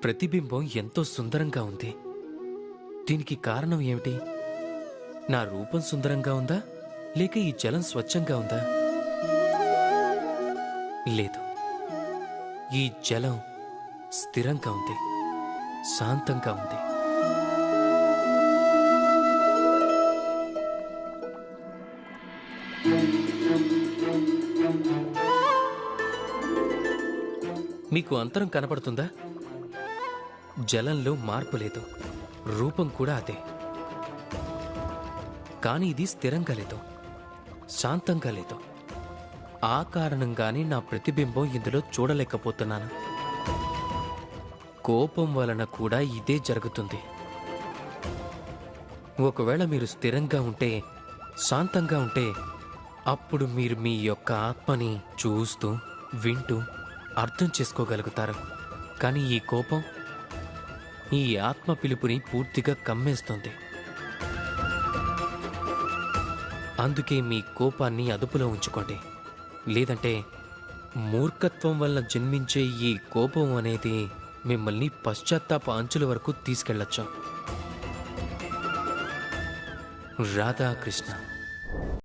ప్రతిబింబం ఎంతో సుందరంగా ఉంది. దీనికి కారణం ఏమిటి? నా రూపం సుందరంగా ఉందా, లేక ఈ జలం స్వచ్ఛంగా ఉందా? లేదు, ఈ జలం స్థిరంగా ఉంది, శాంతంగా ఉంది. మీకు అంతరం కనపడుతుందా? జలంలో మార్పు లేదు, రూపం కూడా అదే. కానీ ఇది స్థిరంగా లేదు, శాంతంగా లేదు. ఆ కారణంగానే నా ప్రతిబింబం ఇందులో చూడలేకపోతున్నాను. కోపం వలన కూడా ఇదే జరుగుతుంది. ఒకవేళ మీరు స్థిరంగా ఉంటే, శాంతంగా ఉంటే, అప్పుడు మీరు మీ యొక్క ఆత్మని చూస్తూ, వింటూ అర్థం చేసుకోగలుగుతారు. కానీ ఈ కోపం ఈ ఆత్మ పిలుపుని పూర్తిగా కమ్మేస్తుంది. అందుకే మీ కోపాన్ని అదుపులో ఉంచుకోండి. లేదంటే మూర్ఖత్వం వల్ల జన్మించే ఈ కోపం అనేది మిమ్మల్ని పశ్చాత్తాప అంచుల వరకు తీసుకెళ్లొచ్చు. రాధాకృష్ణ.